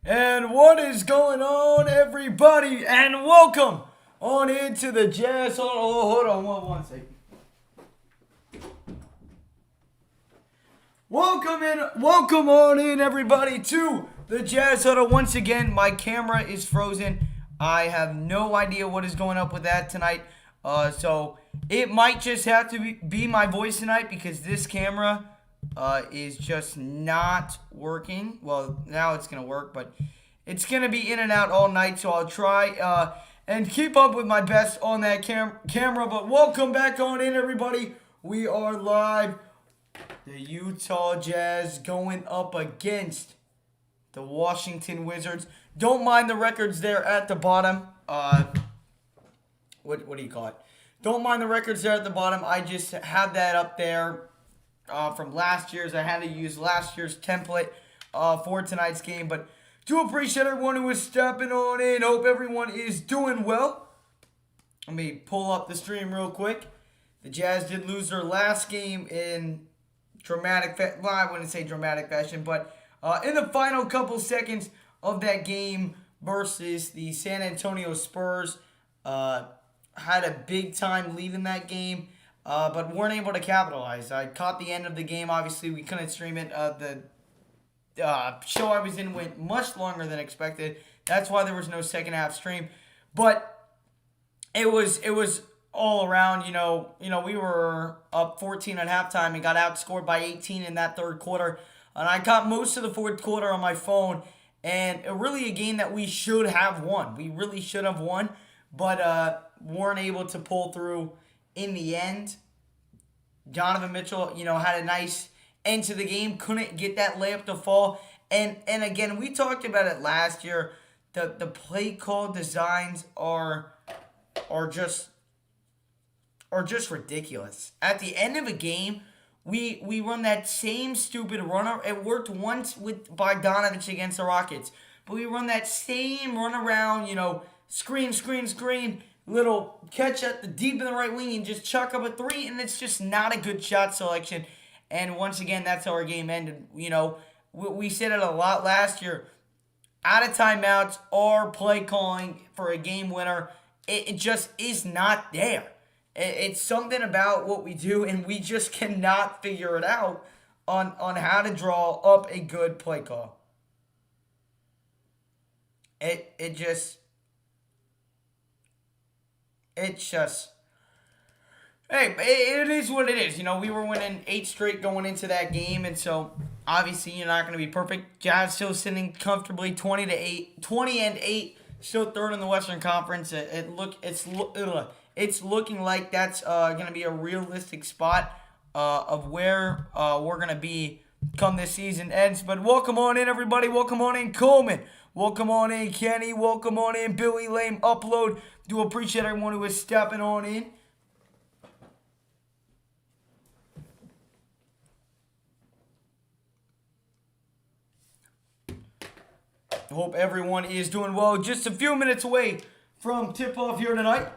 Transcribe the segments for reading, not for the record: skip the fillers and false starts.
And what is going on, everybody? And welcome on into the Jazz. Hold on, one second. Welcome on in, everybody, to the Jazz Huddle. Once again, my camera is frozen. I have no idea what is going up with that tonight. So it might just have to be my voice tonight because this camera is just not working. Well, now it's going to work, but it's going to be in and out all night. So I'll try and keep up with my best on that camera. But welcome back on in, everybody. We are live. The Utah Jazz going up against the Washington Wizards. Don't mind the records there at the bottom. What do you call it? Don't mind the records there at the bottom. I just have that up there from last year's. I had to use last year's template for tonight's game. But do appreciate everyone who is stepping on in. Hope everyone is doing well. Let me pull up the stream real quick. The Jazz did lose their last game in dramatic fashion. Well, I wouldn't say dramatic fashion, but in the final couple seconds of that game versus the San Antonio Spurs, had a big time lead in that game, but weren't able to capitalize. I caught the end of the game. Obviously, we couldn't stream it. The show I was in went much longer than expected. That's why there was no second half stream. But it was all around, we were up 14 at halftime and got outscored by 18 in that third quarter. And I caught most of the fourth quarter on my phone. And really a game that we should have won. We really should have won, but weren't able to pull through in the end. Donovan Mitchell, had a nice end to the game. Couldn't get that layup to fall. And again, we talked about it last year. The play call designs are just ridiculous. At the end of a game, we run that same stupid runner. It worked once by Donovan against the Rockets. But we run that same run around, screen, little catch at the deep in the right wing and just chuck up a three, and it's just not a good shot selection. And once again, that's how our game ended. We said it a lot last year. Out of timeouts or play calling for a game winner, it just is not there. It's something about what we do, and we just cannot figure it out on how to draw up a good play call. It's just, hey, it is what it is. We were winning 8 straight going into that game, and so obviously you're not going to be perfect. Jazz still sitting comfortably 20-8, still third in the Western Conference. It's looking like that's going to be a realistic spot of where we're going to be come this season ends. But welcome on in, everybody. Welcome on in, Coleman. Welcome on in, Kenny. Welcome on in, Billy Lame Upload. Do appreciate everyone who is stepping on in. Hope everyone is doing well. Just a few minutes away from tip-off here tonight.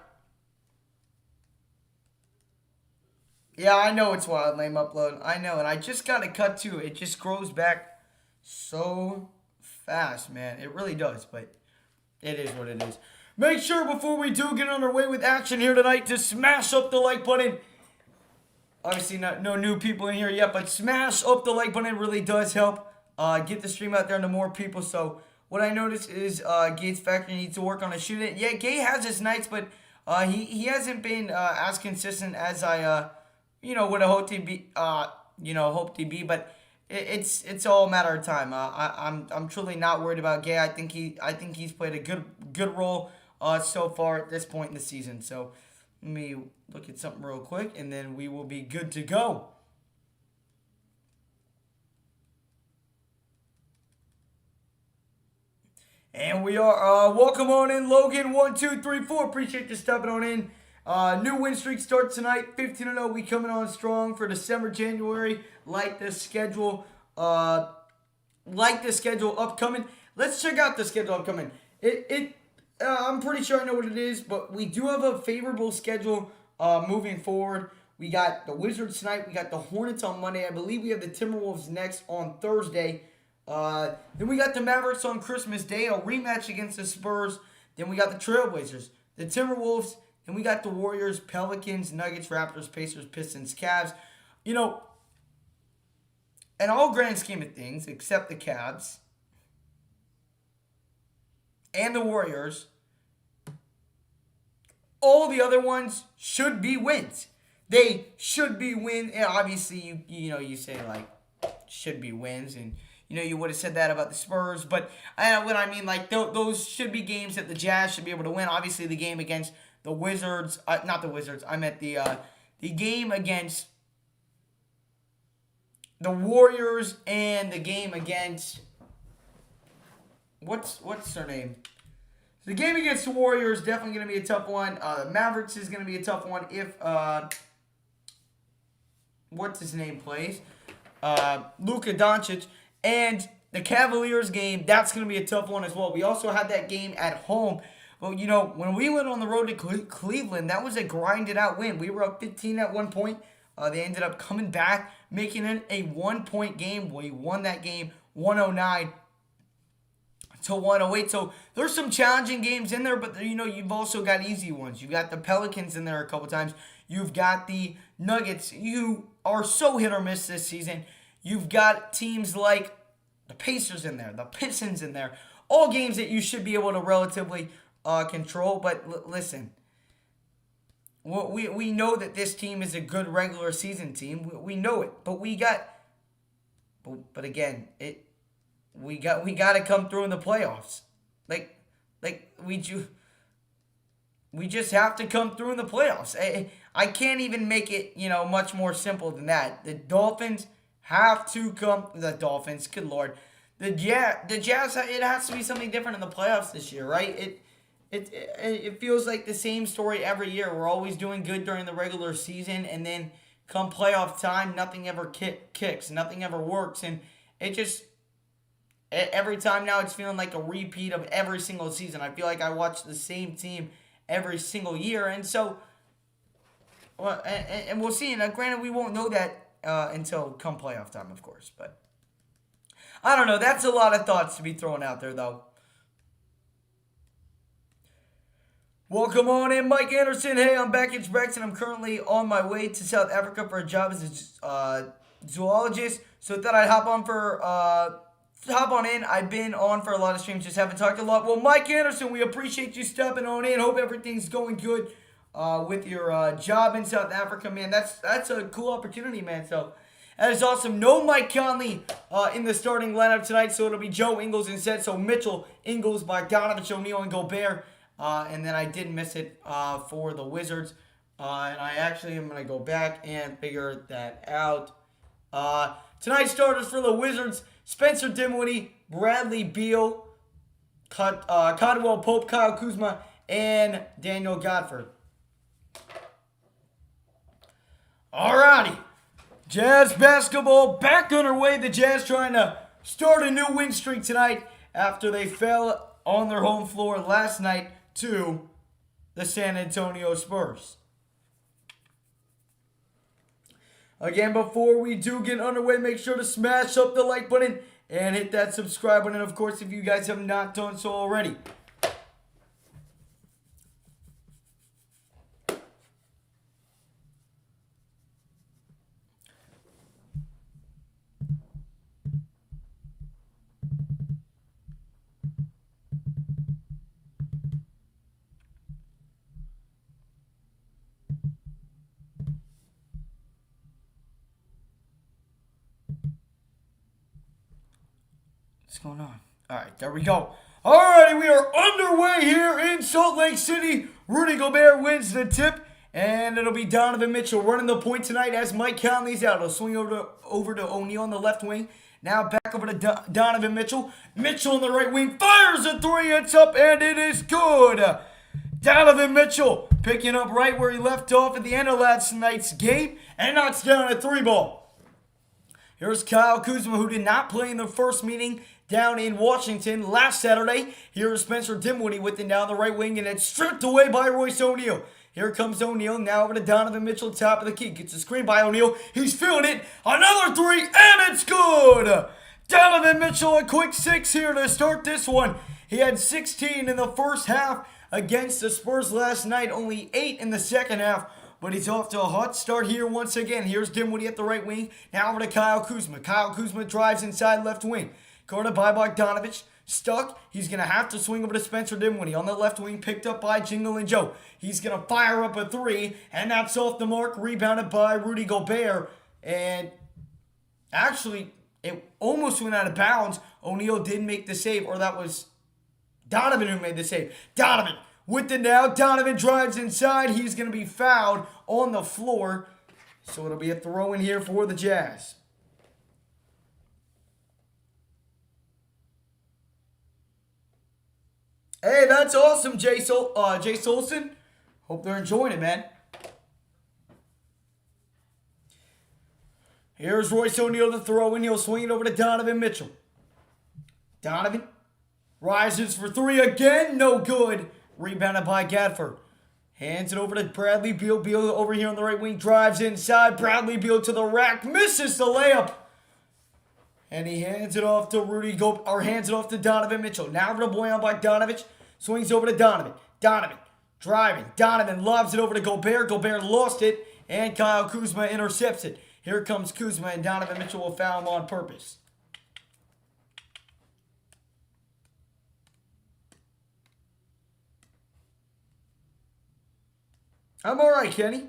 Yeah, I know it's wild, Lame Upload. I know, and I just got to cut to it. It just grows back so fast, man. It really does, but it is what it is. Make sure before we do get on our way with action here tonight to smash up the like button. Obviously, no new people in here yet, but smash up the like button. It really does help get the stream out there to more people. So what I noticed is Gates Factory needs to work on his shooting. Yeah, Gay has his nights, but he hasn't been as consistent as I would have hoped to be. But it's all a matter of time. I'm truly not worried about Gay. I think he's played a good role so far at this point in the season. So let me look at something real quick, and then we will be good to go. And we are welcome on in, Logan 1234. Appreciate you stepping on in. New win streak starts tonight, 15-0. We coming on strong for December, January. Like the schedule upcoming. Let's check out the schedule upcoming. I'm pretty sure I know what it is, but we do have a favorable schedule moving forward. We got the Wizards tonight. We got the Hornets on Monday. I believe we have the Timberwolves next on Thursday. Then we got the Mavericks on Christmas Day, a rematch against the Spurs. Then we got the Trailblazers, the Timberwolves. Then we got the Warriors, Pelicans, Nuggets, Raptors, Pacers, Pistons, Cavs. You know, in all grand scheme of things, except the Cavs and the Warriors, all the other ones should be wins. They should be wins. And obviously, you say like should be wins, and you would have said that about the Spurs. But what I mean, like those should be games that the Jazz should be able to win. Obviously, the game against the Wizards, not the Wizards. I meant the game against the Warriors and the game against what's their name? The game against the Warriors is definitely going to be a tough one. The Mavericks is going to be a tough one if what's his name plays. Luka Doncic. And the Cavaliers game, that's going to be a tough one as well. We also had that game at home. Well, when we went on the road to Cleveland, that was a grinded out win. We were up 15 at one point. They ended up coming back, making it a 1-point game. We won that game 109 to 108. So there's some challenging games in there, but you've also got easy ones. You've got the Pelicans in there a couple times. You've got the Nuggets. You are so hit or miss this season. You've got teams like the Pacers in there, the Pistons in there. All games that you should be able to relatively control. But listen, we know that this team is a good regular season team. We know it, but again, we got to come through in the playoffs. We just have to come through in the playoffs. I can't even make it much more simple than that. The Dolphins have to come. The Dolphins, good Lord. The Jazz, it has to be something different in the playoffs this year, right? It feels like the same story every year. We're always doing good during the regular season, and then come playoff time, nothing ever kicks. Nothing ever works. And it just, every time now it's feeling like a repeat of every single season. I feel like I watch the same team every single year. And so, and we'll see. And granted, we won't know that until come playoff time, of course. But I don't know. That's a lot of thoughts to be thrown out there, though. Welcome on in, Mike Anderson. Hey, I'm back. It's Rex, and I'm currently on my way to South Africa for a job as a zoologist. So I thought I'd hop on in. I've been on for a lot of streams, just haven't talked a lot. Well, Mike Anderson, we appreciate you stepping on in. Hope everything's going good with your job in South Africa, man. That's a cool opportunity, man. So that is awesome. No Mike Conley in the starting lineup tonight, so it'll be Joe Ingles instead. So Mitchell, Ingles, Bogdanovich, O'Neal, and Gobert. And then I did miss it for the Wizards. And I actually am going to go back and figure that out. Tonight's starters for the Wizards: Spencer Dinwiddie, Bradley Beal, Caldwell Pope, Kyle Kuzma, and Daniel Godfrey. Alrighty. Jazz basketball back underway. The Jazz trying to start a new win streak tonight after they fell on their home floor last night to the San Antonio Spurs. Again, before we do get underway, make sure to smash up the like button and hit that subscribe button, of course, if you guys have not done so already. What's going on? All right, there we go. All righty, we are underway here in Salt Lake City. Rudy Gobert wins the tip, and it'll be Donovan Mitchell running the point tonight as Mike Conley's out. He'll swing over to O'Neal on the left wing. Now back over to Donovan Mitchell. Mitchell on the right wing fires a three. It's up, and it is good. Donovan Mitchell picking up right where he left off at the end of last night's game and knocks down a three ball. Here's Kyle Kuzma, who did not play in the first meeting down in Washington last Saturday. Here's Spencer Dinwiddie with it down the right wing, and it's stripped away by Royce O'Neal. Here comes O'Neal, now over to Donovan Mitchell, top of the key. Gets a screen by O'Neal. He's feeling it. Another three, and it's good. Donovan Mitchell, a quick 6 here to start this one. He had 16 in the first half against the Spurs last night, only 8 in the second half. But he's off to a hot start here once again. Here's Dinwiddie at the right wing. Now over to Kyle Kuzma. Kyle Kuzma drives inside left wing. Guarded by Bogdanovich. Stuck. He's going to have to swing over to Spencer Dinwiddie on the left wing, picked up by Jingle and Joe. He's going to fire up a 3, and that's off the mark, rebounded by Rudy Gobert. And actually, it almost went out of bounds. O'Neal did make the save, or that was Donovan who made the save. Donovan with it now. Donovan drives inside. He's going to be fouled on the floor. So it'll be a throw in here for the Jazz. Hey, that's awesome, Jay Solson. Hope they're enjoying it, man. Here's Royce O'Neal to throw in. He'll swing it over to Donovan Mitchell. Donovan rises for 3 again. No good. Rebounded by Gadford. Hands it over to Bradley Beal. Beal over here on the right wing. Drives inside. Bradley Beal to the rack. Misses the layup. And he hands it off to hands it off to Donovan Mitchell. Now over to Bojan Bogdanovic. Swings over to Donovan. Donovan driving. Donovan lobs it over to Gobert. Gobert lost it. And Kyle Kuzma intercepts it. Here comes Kuzma, and Donovan Mitchell will foul him on purpose. I'm all right, Kenny.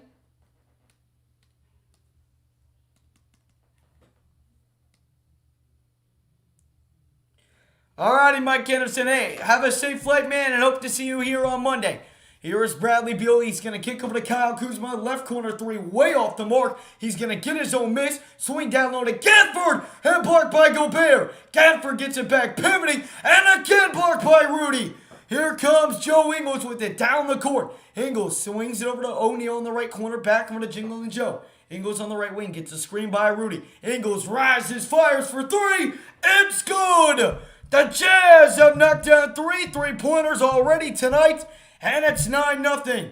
Alrighty, Mike Anderson. Hey, have a safe flight, man, and hope to see you here on Monday. Here is Bradley Beal. He's going to kick over to Kyle Kuzma. Left corner 3, way off the mark. He's going to get his own miss. Swing down low to Gadford, and blocked by Gobert. Gadford gets it back, pivoting, and again blocked by Rudy. Here comes Joe Ingles with it down the court. Ingles swings it over to O'Neal in the right corner, back over to Jingle and Joe. Ingles on the right wing, gets a screen by Rudy. Ingles rises, fires for 3. It's good! The Jazz have knocked down 3 3-pointers already tonight, and it's 9-0.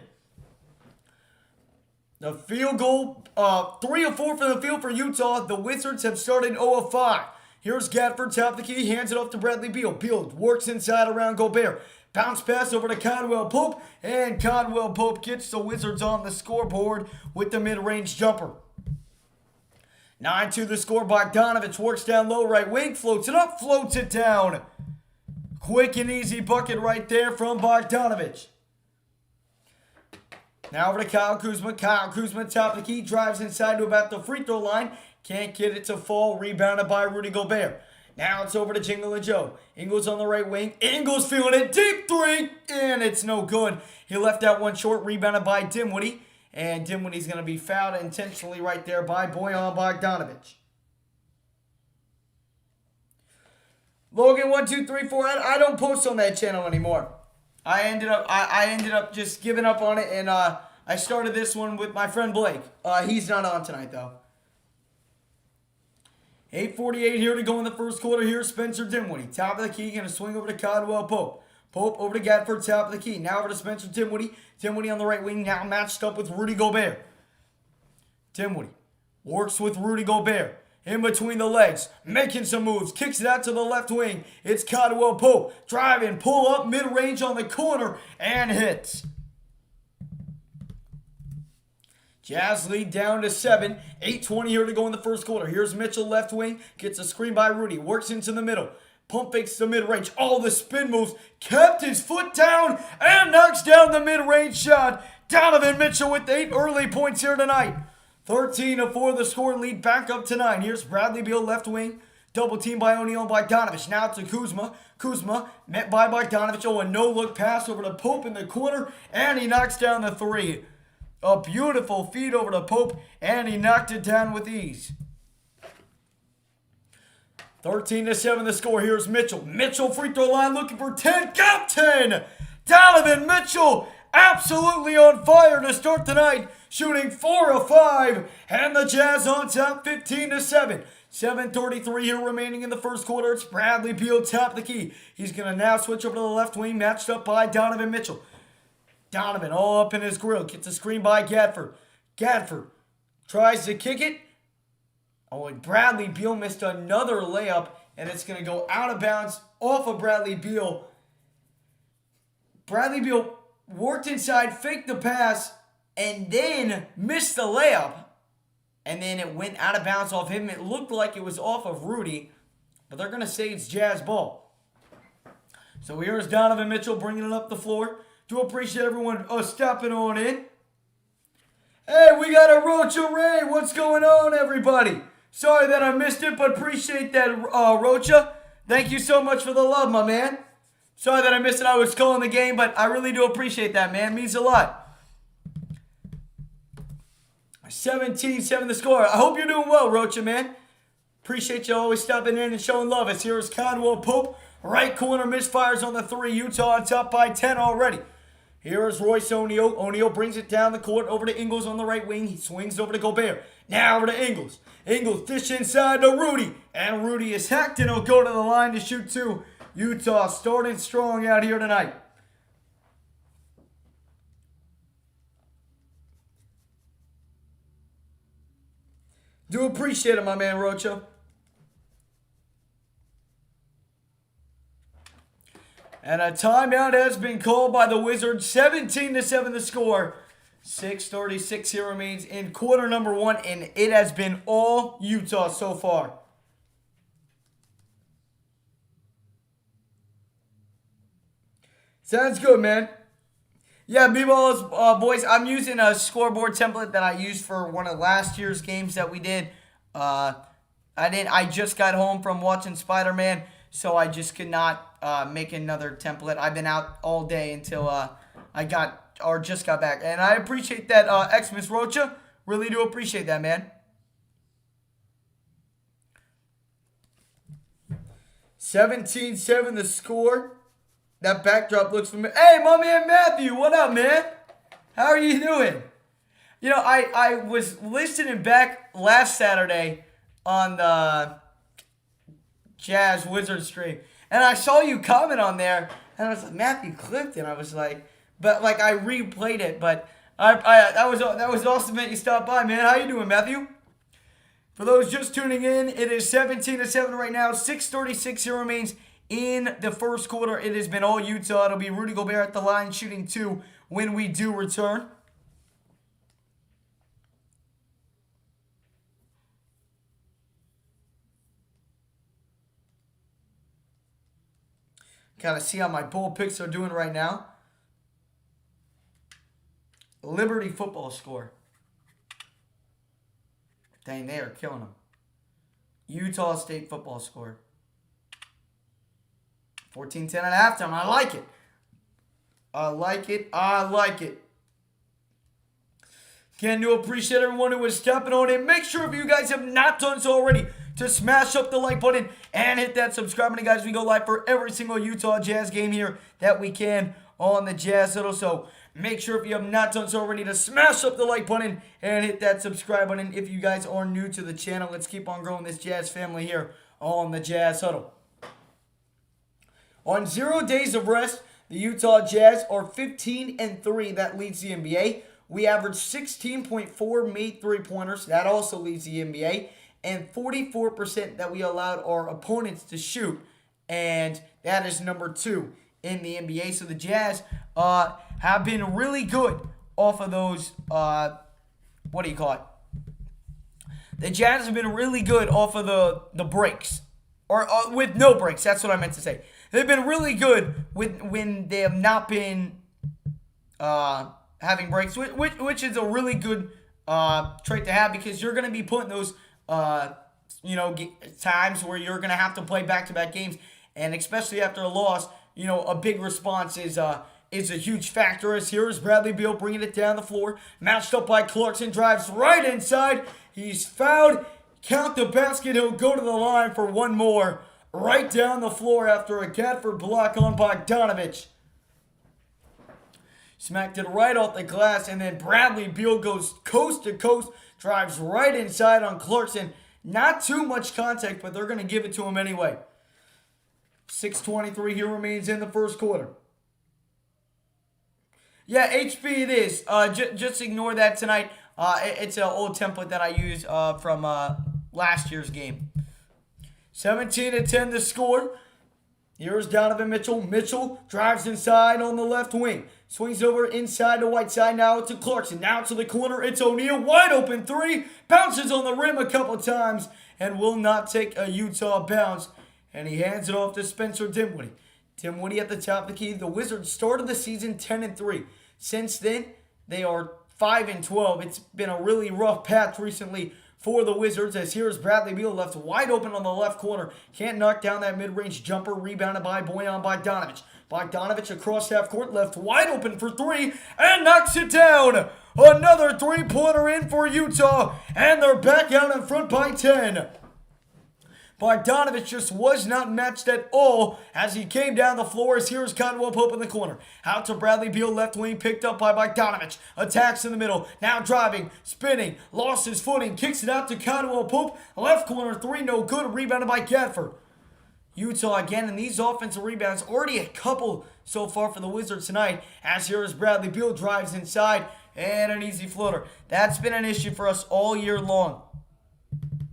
The field goal, 3 of 4 for the field for Utah. The Wizards have started 0 of 5. Here's Gadford, top of the key, hands it off to Bradley Beal. Beal works inside around Gobert. Bounce pass over to Caldwell Pope, and Caldwell Pope gets the Wizards on the scoreboard with the mid-range jumper. 9-2 the score. Bogdanovich works down low right wing, floats it up, floats it down. Quick and easy bucket right there from Bogdanovich. Now over to Kyle Kuzma. Kyle Kuzma, top of the key, drives inside to about the free throw line. Can't get it to fall. Rebounded by Rudy Gobert. Now it's over to Jingle and Joe. Ingles on the right wing. Ingles feeling it. Deep 3. And it's no good. He left that one short. Rebounded by Dinwiddie. And Dinwiddie's going to be fouled intentionally right there by Bojan Bogdanovich. Logan 1, 2, 3, 4. I don't post on that channel anymore. I ended up just giving up on it, and I started this one with my friend Blake. He's not on tonight though. 8:48 here to go in the first quarter. Here's Spencer Dinwiddie, top of the key, gonna swing over to Caldwell Pope. Pope over to Gadford, top of the key. Now over to Spencer Dinwiddie. Dinwiddie on the right wing, now matched up with Rudy Gobert. Dinwiddie works with Rudy Gobert. In between the legs, making some moves, kicks it out to the left wing. It's Caldwell Pope, driving, pull up, mid-range on the corner, and hits. Jazz lead down to 7. 8:20 here to go in the first quarter. Here's Mitchell, left wing, gets a screen by Rudy, works into the middle. Pump fakes the mid-range, all the spin moves, kept his foot down, and knocks down the mid-range shot. Donovan Mitchell with 8 early points here tonight. 13-4 the score, lead back up to 9. Here's Bradley Beal, left wing. Double team by O'Neal and Bogdanovich. Now to Kuzma. Kuzma met by Bogdanovich. Oh, a no-look pass over to Pope in the corner. And he knocks down the 3. A beautiful feed over to Pope. And he knocked it down with ease. 13-7 the score. Here's Mitchell. Mitchell free throw line looking for 10. Got 10! Donovan Mitchell absolutely on fire to start tonight. Shooting 4 of 5. And the Jazz on top 15-7. 7:33 here remaining in the first quarter. It's Bradley Beal, top of the key. He's going to now switch over to the left wing, matched up by Donovan Mitchell. Donovan all up in his grill. Gets a screen by Gadford. Gadford tries to kick it. Oh, and Bradley Beal missed another layup. and it's going to go out of bounds off of Bradley Beal. Bradley Beal worked inside, faked the pass, and then missed the layup. And then it went out of bounds off him. It looked like it was off of Rudy, but they're going to say it's Jazz ball. So here's Donovan Mitchell bringing it up the floor. Do appreciate everyone stepping on in. Hey, we got a Rocha Ray. What's going on, everybody? Sorry that I missed it, but appreciate that, Rocha. Thank you so much for the love, my man. Sorry that I missed it. I was calling the game, but I really do appreciate that, man. It means a lot. 17-7 the score. I hope you're doing well, Rocha, man. Appreciate you always stopping in and showing love. As here's Conwell Pope. Right corner misfires on the three. Utah on top by 10 already. Here is Royce O'Neal. O'Neal brings it down the court over to Ingles on the right wing. He swings over to Gobert. Now over to Ingles. Ingles dish inside to Rudy. And Rudy is hacked and he'll go to the line to shoot two. Utah starting strong out here tonight. Do appreciate it, my man Rocha. And a timeout has been called by the Wizards. 17-7 the score. 6:36 here remains in quarter number one, and it has been all Utah so far. Sounds good, man. Yeah, B-Balls, boys, I'm using a scoreboard template that I used for one of last year's games that we did. I just got home from watching Spider-Man, so I just could not make another template. I've been out all day until just got back. And I appreciate that, Xmas Rocha. Really do appreciate that, man. 17-7 the score. That backdrop looks familiar. Hey, my man Matthew, what up, man? How are you doing? You know, I was listening back last Saturday on the Jazz Wizard stream, and I saw you comment on there, and I was like, Matthew Clifton. I was like, but like I replayed it, but that was awesome that you stopped by, man. How you doing, Matthew? For those just tuning in, it is 17-7 right now. 6:36 here remains in the first quarter. It has been all Utah. It'll be Rudy Gobert at the line shooting two when we do return. Kind of see how my bold picks are doing right now. Liberty football score. Dang, they are killing them. Utah State football score. 14-10 at halftime. I like it. I like it. I like it. Again, do appreciate everyone who is stepping on in. Make sure if you guys have not done so already to smash up the like button and hit that subscribe button, guys. We go live for every single Utah Jazz game here that we can on the Jazz Huddle. So make sure if you have not done so already to smash up the like button and hit that subscribe button. If you guys are new to the channel, let's keep on growing this Jazz family here on the Jazz Huddle. On 0 days of rest, the Utah Jazz are 15-3. That leads the NBA. We average 16.4 made three-pointers. That also leads the NBA. And 44% that we allowed our opponents to shoot. And that is number 2 in the NBA. So the Jazz have been really good off of those, what do you call it? The Jazz have been really good off of the breaks. Or with no breaks. That's what I meant to say. They've been really good when they have not been having breaks, which is a really good trait to have, because you're going to be putting those times where you're going to have to play back-to-back games, and especially after a loss, a big response is a huge factor. As here is Bradley Beal bringing it down the floor, matched up by Clarkson, drives right inside. He's fouled. Count the basket. He'll go to the line for one more. Right down the floor after a Gatford block on Bogdanovich. Smacked it right off the glass, and then Bradley Beal goes coast to coast, drives right inside on Clarkson. Not too much contact, but they're going to give it to him anyway. 6:23 here remains in the first quarter. Yeah, HB it is. Just ignore that tonight. It's an old template that I use from last year's game. 17-10 the score. Here's Donovan Mitchell. Mitchell drives inside on the left wing. Swings over inside to Whiteside. Now to Clarkson. Now to the corner. It's O'Neal. Wide open three. Bounces on the rim a couple times and will not take a Utah bounce. And he hands it off to Spencer Dinwiddie. Dinwiddie at the top of the key. The Wizards started the season 10-3. Since then, they are 5-12. It's been a really rough patch recently for the Wizards, as here's Bradley Beal left wide open on the left corner. Can't knock down that mid-range jumper. Rebounded by Bojan Bogdanovic. Bogdanovic across half court, left wide open for three, and knocks it down. Another three-pointer in for Utah, and they're back out in front by 10. Bogdanovic just was not matched at all as he came down the floor. As here's Caldwell Pope in the corner. Out to Bradley Beal, left wing, picked up by Bogdanovic. Attacks in the middle, now driving, spinning, lost his footing, kicks it out to Caldwell Pope. Left corner three, no good, rebounded by Gafford. Utah again, and these offensive rebounds, already a couple so far for the Wizards tonight. As here is Bradley Beal, drives inside, and an easy floater. That's been an issue for us all year long.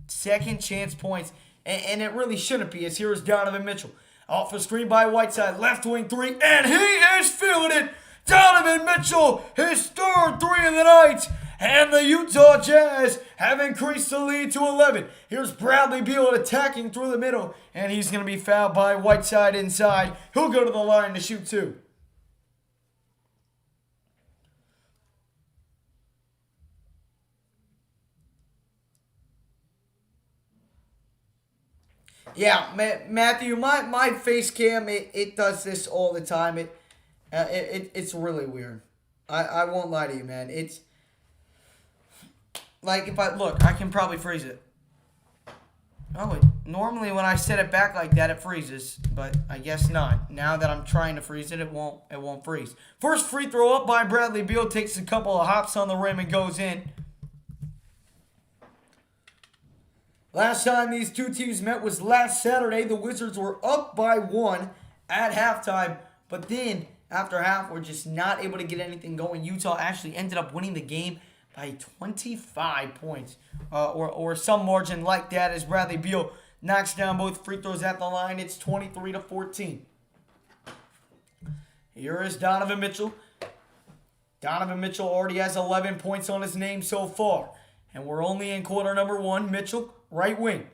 Second chance points. And it really shouldn't be, as here is Donovan Mitchell. Off a screen by Whiteside, left wing three, and he is feeling it! Donovan Mitchell, his third three of the night! And the Utah Jazz have increased the lead to 11. Here's Bradley Beal attacking through the middle, and he's going to be fouled by Whiteside inside. He'll go to the line to shoot two. Yeah, Matthew, my face cam, it does this all the time. It's really weird. I won't lie to you, man. It's like, if I can probably freeze it. Oh, normally when I set it back like that, it freezes, but I guess not. Now that I'm trying to freeze it, it won't freeze. First free throw up by Bradley Beal, takes a couple of hops on the rim and goes in. Last time these two teams met was last Saturday. The Wizards were up by 1 at halftime, but then after half, we're just not able to get anything going. Utah actually ended up winning the game by 25 points, or some margin like that, as Bradley Beal knocks down both free throws at the line. It's 23-14. Here is Donovan Mitchell. Donovan Mitchell already has 11 points on his name so far, and we're only in quarter number 1. Mitchell, right wing.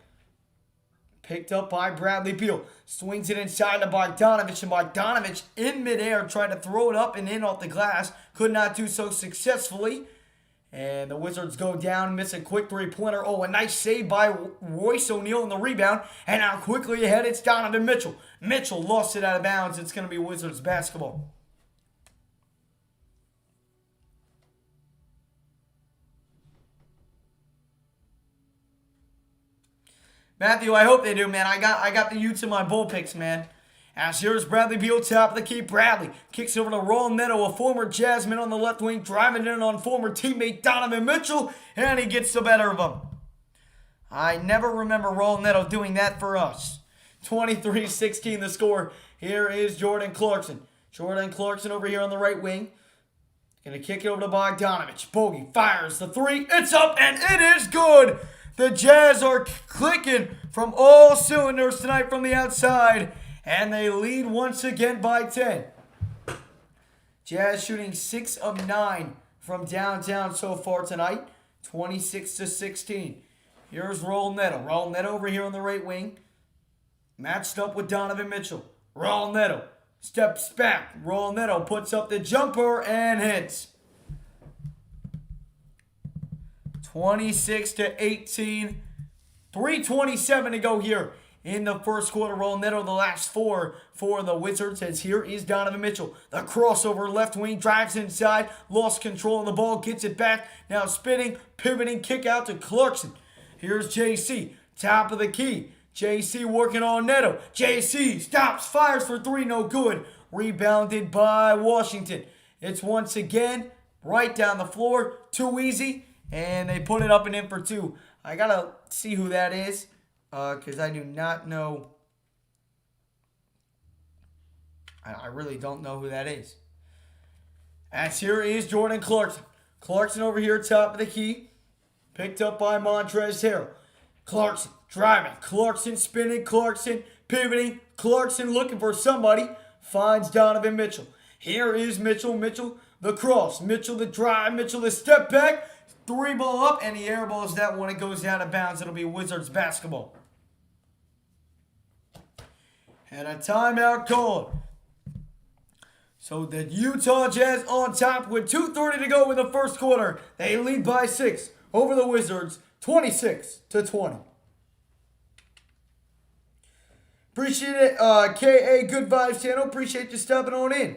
Picked up by Bradley Beal. Swings it inside to Bogdanovic, and Bogdanovic in midair tried to throw it up and in off the glass. Could not do so successfully. And the Wizards go down, miss a quick three-pointer. Oh, a nice save by Royce O'Neal in the rebound. And now quickly ahead, it's Donovan Mitchell. Mitchell lost it out of bounds. It's going to be Wizards basketball. Matthew, I hope they do, man. I got the Utes in my bowl picks, man. As here's Bradley Beal, top of the key. Bradley kicks over to Raul Neto, a former Jasmine on the left wing, driving in on former teammate Donovan Mitchell, and he gets the better of him. I never remember Raul Neto doing that for us. 23-16 the score. Here is Jordan Clarkson. Jordan Clarkson over here on the right wing. Going to kick it over to Bogdanovic. Bogey fires the three. It's up, and it is good. The Jazz are clicking from all cylinders tonight from the outside, and they lead once again by 10. Jazz shooting 6 of 9 from downtown so far tonight, 26-16. Here's Raul Neto. Raul Neto over here on the right wing, matched up with Donovan Mitchell. Raul Neto steps back. Raul Neto puts up the jumper and hits. 26-18. 3:27 to go here in the first quarter. Raul Neto, the last 4 for the Wizards, as here is Donovan Mitchell. The crossover left wing, drives inside, lost control of the ball, gets it back. Now spinning, pivoting, kick out to Clarkson. Here's JC, top of the key. JC working on Neto. JC stops, fires for 3, no good. Rebounded by Washington. It's once again right down the floor, too easy. And they put it up and in for 2. I got to see who that is, because I do not know. I really don't know who that is. As here is Jordan Clarkson. Clarkson over here, top of the key. Picked up by Montrezl Harrell. Clarkson Driving. Clarkson spinning. Clarkson pivoting. Clarkson looking for somebody. Finds Donovan Mitchell. Here is Mitchell. Mitchell the cross. Mitchell the drive. Mitchell the step back. Three ball up, and he airballs that one. It goes out of bounds. It'll be Wizards basketball. And a timeout called. So the Utah Jazz on top with 2:30 to go in the first quarter. They lead by 6 over the Wizards, 26-20. Appreciate it, KA Good Vibes channel. Appreciate you stopping on in.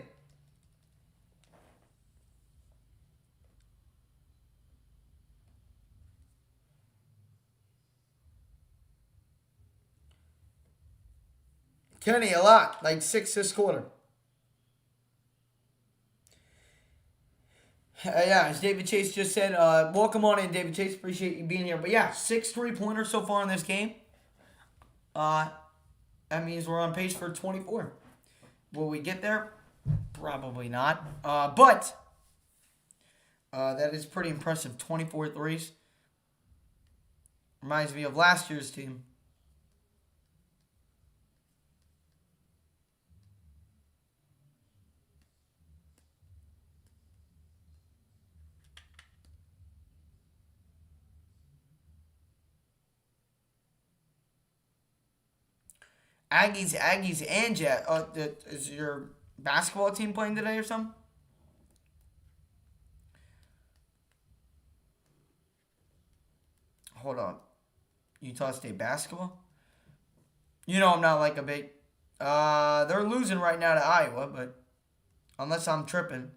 Kenny, a lot. Like 6 this quarter. Yeah, as David Chase just said, welcome on in, David Chase. Appreciate you being here. But yeah, 6 3-pointers so far in this game. That means we're on pace for 24. Will we get there? Probably not. But that is pretty impressive. 24 threes. Reminds me of last year's team. Aggies, and Jazz. Is your basketball team playing today or something? Hold on. Utah State basketball? You know I'm not like a big... they're losing right now to Iowa, but... Unless I'm tripping.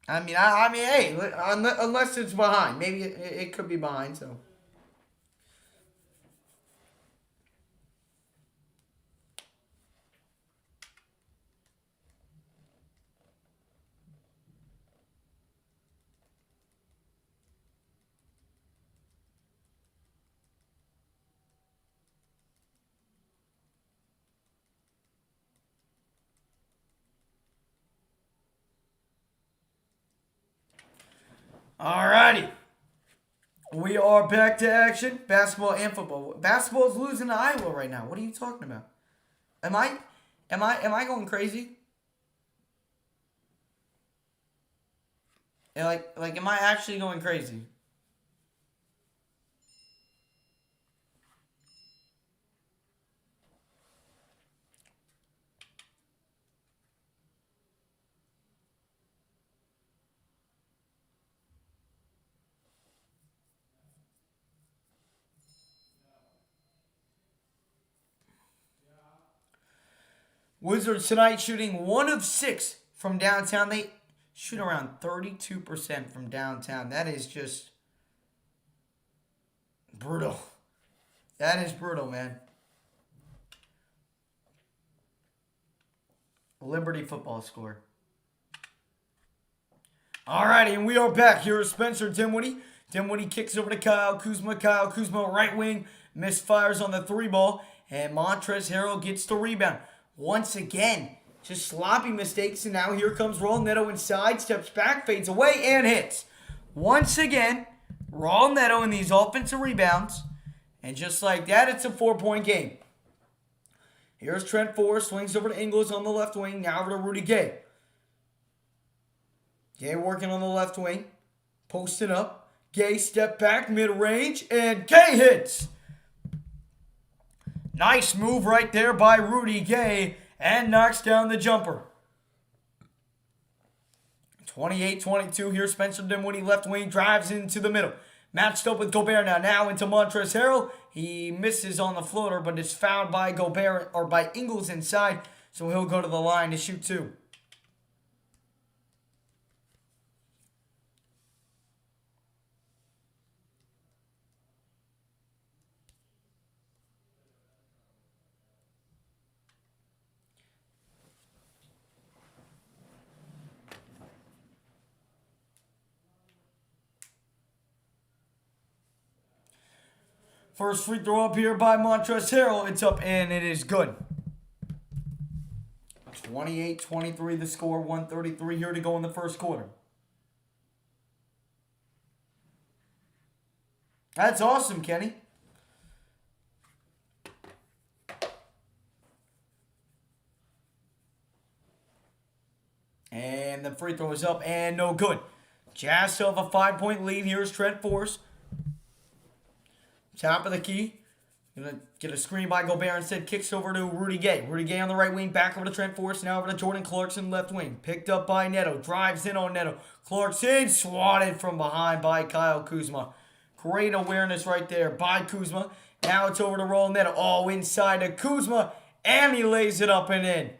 I mean, hey, unless it's behind. Maybe it could be behind, so. Alrighty. We are back to action. Basketball and football. Basketball's losing to Iowa right now. What are you talking about? Am I going crazy? And like am I actually going crazy? Wizards tonight shooting 1 of 6 from downtown. They shoot around 32% from downtown. That is just brutal. That is brutal, man. Liberty football score. Alrighty, and we are back. Here is Spencer Dinwiddie. Dinwiddie kicks over to Kyle Kuzma. Kyle Kuzma, right wing, misfires on the 3 ball. And Montrezl Harrell gets the rebound. Once again, just sloppy mistakes, and now here comes Raul Neto inside, steps back, fades away, and hits. Once again, Raul Neto in these offensive rebounds, and just like that, it's a 4-point game. Here's Trent Forrest, swings over to Ingles on the left wing, now over to Rudy Gay. Gay working on the left wing, posting up. Gay step back, mid-range, and Gay hits. Nice move right there by Rudy Gay and knocks down the jumper. 28-22 here. Spencer Dinwiddie, left wing, drives into the middle. Matched up with Gobert now into Montrezl Harrell. He misses on the floater, but is fouled by Gobert or by Ingles inside, so he'll go to the line to shoot 2. First free throw up here by Montrezl Harrell. It's up and it is good. 28-23 the score. 1:33 here to go in the first quarter. That's awesome, Kenny. And the free throw is up and no good. Jazz still have a 5-point lead. Here's Trent Force. Top of the key. Gonna get a screen by Gobert instead. Kicks over to Rudy Gay. Rudy Gay on the right wing. Back over to Trent Force. Now over to Jordan Clarkson, left wing. Picked up by Neto. Drives in on Neto. Clarkson swatted from behind by Kyle Kuzma. Great awareness right there by Kuzma. Now it's over to Roll Neto. Oh, inside to Kuzma. And he lays it up and in.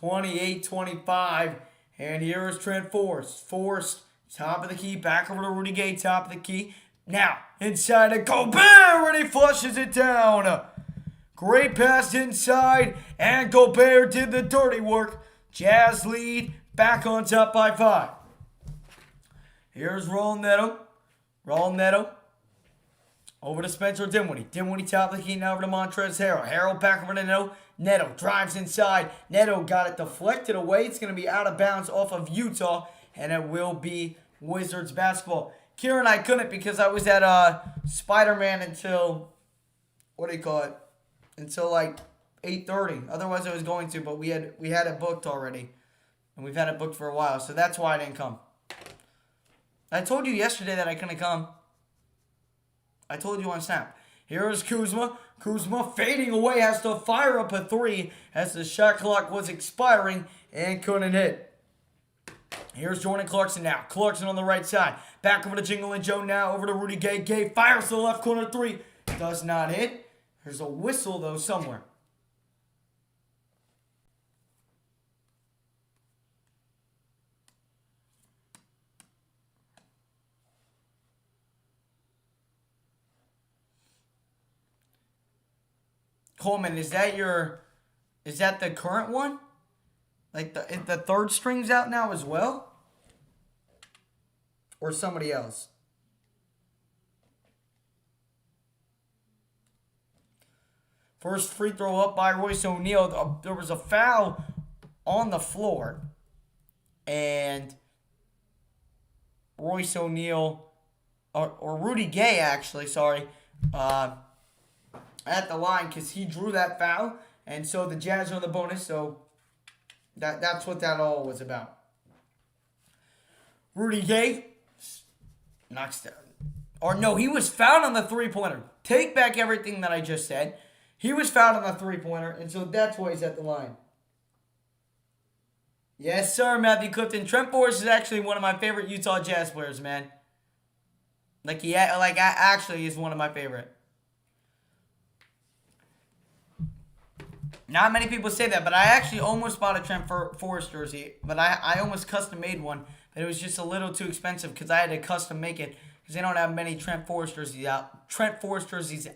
28-25. And here is Trent Force. Forced. Top of the key. Back over to Rudy Gay. Top of the key. Now, inside to Gobert, and he flushes it down. Great pass inside, and Gobert did the dirty work. Jazz lead, back on top by 5. Here's Roll Neto. Roll Neto. Over to Spencer Dinwiddie. Dinwiddie top of the key, now over to Montrezl Harrell. Harrell back over to Neto. Neto drives inside. Neto got it deflected away. It's going to be out of bounds off of Utah, and it will be Wizards basketball. Kieran, I couldn't because I was at Spider-Man until, until like 8:30. Otherwise I was going to, but we had it booked already. And we've had it booked for a while, so that's why I didn't come. I told you yesterday that I couldn't come. I told you on Snap. Here is Kuzma. Kuzma fading away, has to fire up a 3 as the shot clock was expiring and couldn't hit. Here's Jordan Clarkson now. Clarkson on the right side. Back over to Jingle and Joe now. Over to Rudy Gay. Gay fires to the left corner 3. Does not hit. There's a whistle, though, somewhere. Coleman, is that the current one? Like the third string's out now as well? Or somebody else? First free throw up by Royce O'Neal. There was a foul on the floor. And Royce O'Neal, or Rudy Gay actually, sorry, at the line because he drew that foul. And so the Jazz are on the bonus, so that's what that all was about. Rudy Gay knocks down. Or no, he was fouled on the three-pointer. Take back everything that I just said. He was fouled on the three-pointer, and so that's why he's at the line. Yes, sir, Matthew Clifton. Trent Force is actually one of my favorite Utah Jazz players, man. Actually is one of my favorite. Not many people say that, but I actually almost bought a Trent Force jersey. But I almost custom made one. But it was just a little too expensive because I had to custom make it. Because they don't have many Trent Force jerseys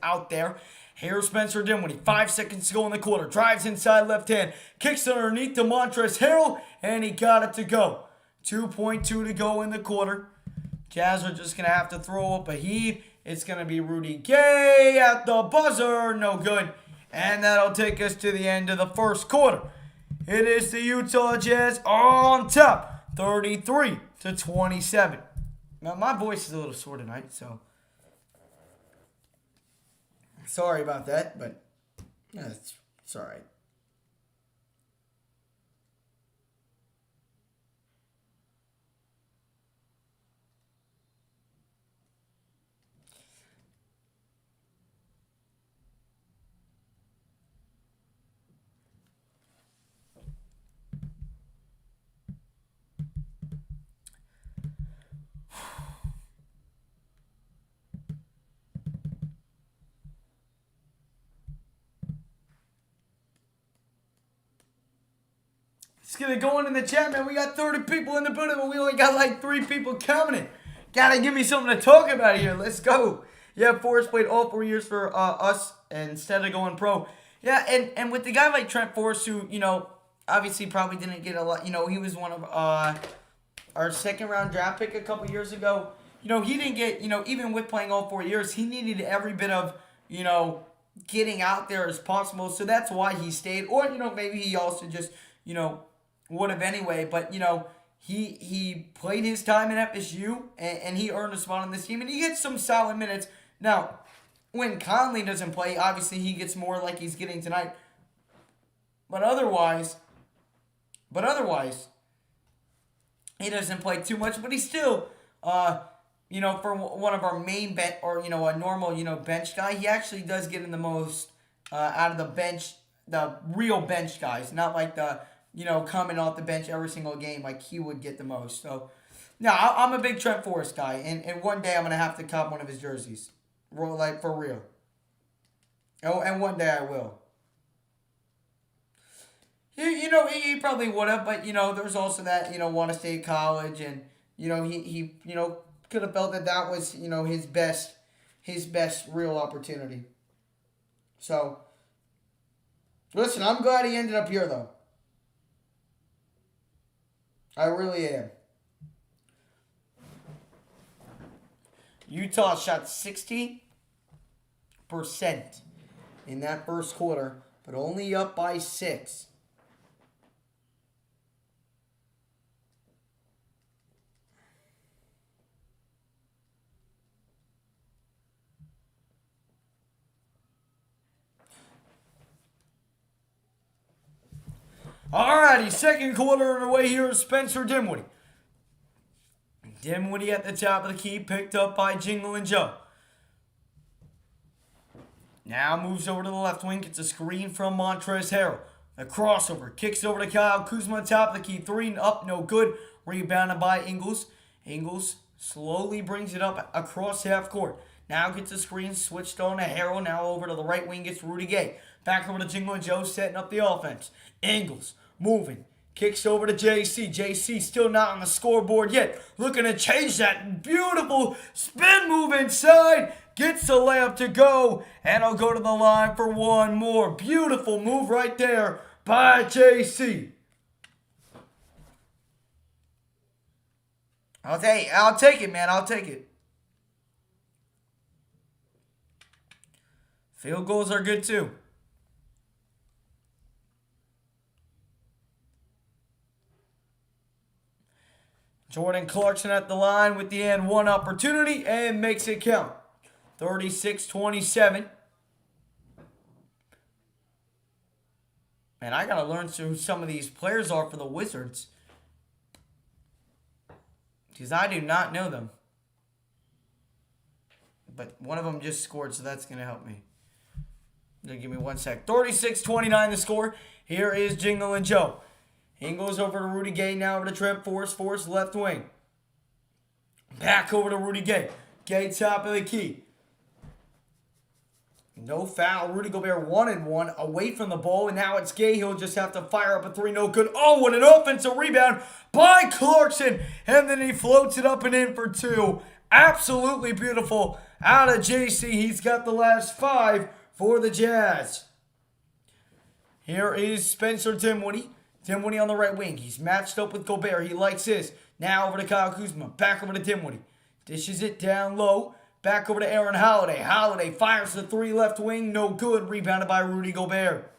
out there. Here's Spencer Dinwiddie. 5 seconds to go in the quarter. Drives inside left hand. Kicks underneath to Montrezl Harrell. And he got it to go. 2.2 to go in the quarter. Jazz are just going to have to throw up a heave. It's going to be Rudy Gay at the buzzer. No good. And that'll take us to the end of the first quarter. It is the Utah Jazz on top, 33-27. Now, my voice is a little sore tonight, so sorry about that, but it's all right. It's going to go in the chat, man. We got 30 people in the building, but we only got like 3 people coming in. Gotta give me something to talk about here. Let's go. Yeah, Forrest played all 4 years for us instead of going pro. Yeah, and with the guy like Trent Forrest, who, obviously probably didn't get a lot. He was one of our second-round draft pick a couple years ago. He didn't get, even with playing all 4 years, he needed every bit of, getting out there as possible. So that's why he stayed. Or, maybe he also just, would have anyway. But, He played his time in FSU, and he earned a spot on this team, and he gets some solid minutes. Now, when Conley doesn't play, obviously he gets more like he's getting tonight. But otherwise, he doesn't play too much. But he's still, for one of our main bench, or a normal, bench guy, he actually does get in the most out of the bench, the real bench guys, not like the coming off the bench every single game like he would get the most. So, no, I'm a big Trent Forrest guy, and one day I'm gonna have to cop one of his jerseys, like for real. Oh, and one day I will. He probably would have, but there's also that want to stay at college, and he could have felt that was his best real opportunity. So, listen, I'm glad he ended up here though. I really am. Utah shot 60% in that first quarter, but only up by 6. Alrighty, second quarter underway here is Spencer Dinwiddie. Dinwiddie at the top of the key, picked up by Jingle and Joe. Now moves over to the left wing, gets a screen from Montrezl Harrell. The crossover, kicks over to Kyle Kuzma, top of the key, 3 up, no good. Rebounded by Ingles. Ingles slowly brings it up across half court. Now gets a screen, switched on to Harrell. Now over to the right wing, gets Rudy Gay. Back over to Jingle and Joe, setting up the offense. Ingles moving. Kicks over to JC. JC still not on the scoreboard yet. Looking to change that beautiful spin move inside. Gets the layup to go. And I'll go to the line for one more. Beautiful move right there by JC. I'll take it, man. I'll take it. Field goals are good too. Jordan Clarkson at the line with the and one opportunity and makes it count. 36-27. And I got to learn who some of these players are for the Wizards, because I do not know them. But one of them just scored, so that's going to help me. Give me 1 sec. 36-29 the score. Here is Jingle and Joe. He goes over to Rudy Gay, now over to Trent Forrest. Forrest left wing. Back over to Rudy Gay. Gay top of the key. No foul. Rudy Gobert 1-1 away from the ball. And now it's Gay. He'll just have to fire up a 3. No good. Oh, what an offensive rebound by Clarkson. And then he floats it up and in for 2. Absolutely beautiful out of JC. He's got the last 5 for the Jazz. Here is Spencer Dinwiddie. Dinwiddie on the right wing. He's matched up with Gobert. He likes this. Now over to Kyle Kuzma. Back over to Dinwiddie. Dishes it down low. Back over to Aaron Holiday. Holiday fires the 3 left wing. No good. Rebounded by Rudy Gobert.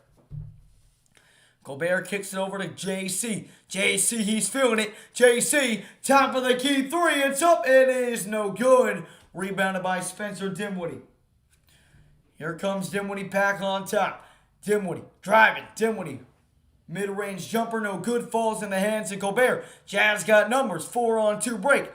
Gobert kicks it over to JC. JC, he's feeling it. JC, top of the key 3. It's up. It is no good. Rebounded by Spencer Dinwiddie. Here comes Dinwiddie back on top. Dinwiddie driving. Dinwiddie. Mid-range jumper, no good, falls in the hands of Gobert. Jazz got numbers, 4-on-2 break.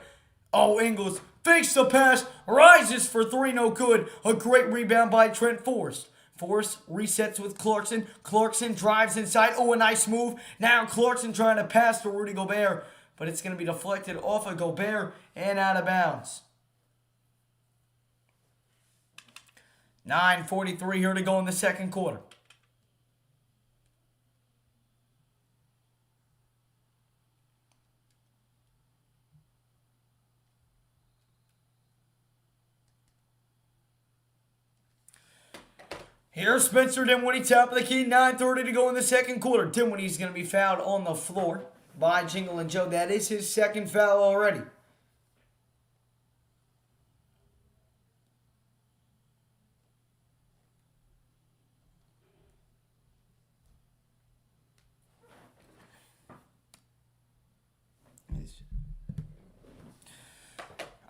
Oh, Ingles fakes the pass, rises for 3, no good. A great rebound by Trent Forrest. Forrest resets with Clarkson. Clarkson drives inside. Oh, a nice move. Now Clarkson trying to pass to Rudy Gobert, but it's going to be deflected off of Gobert and out of bounds. 9:43 here to go in the second quarter. Here's Spencer Dinwiddie, top of the key, 9:30 to go in the second quarter. Dinwiddie's going to be fouled on the floor by Jingle and Joe. That is his second foul already.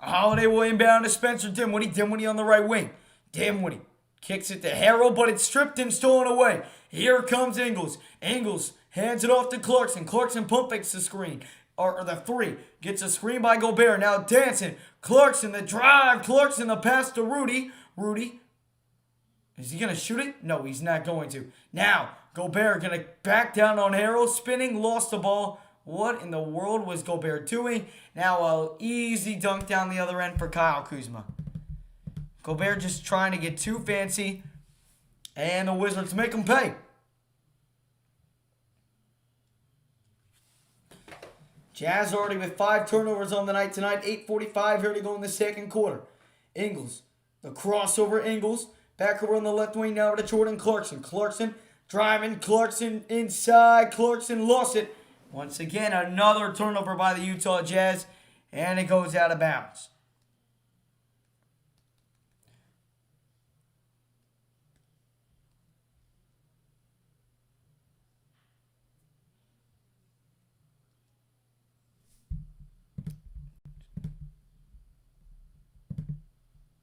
Holiday will inbound to Spencer Dinwiddie. Dinwiddie on the right wing. Dinwiddie kicks it to Harrell, but it's stripped and stolen away. Here comes Ingles. Ingles hands it off to Clarkson. Clarkson pump fakes the screen. Or the three. Gets a screen by Gobert. Now dancing. Clarkson the drive. Clarkson the pass to Rudy. Rudy. Is he going to shoot it? No, he's not going to. Now, Gobert going to back down on Harrell. Spinning. Lost the ball. What in the world was Gobert doing? Now an easy dunk down the other end for Kyle Kuzma. Gobert just trying to get too fancy. And the Wizards make him pay. Jazz already with 5 turnovers on the night tonight. 8:45 here to go in the second quarter. Ingles. The crossover Ingles. Back over on the left wing now to Jordan Clarkson. Clarkson driving. Clarkson inside. Clarkson lost it. Once again, another turnover by the Utah Jazz. And it goes out of bounds.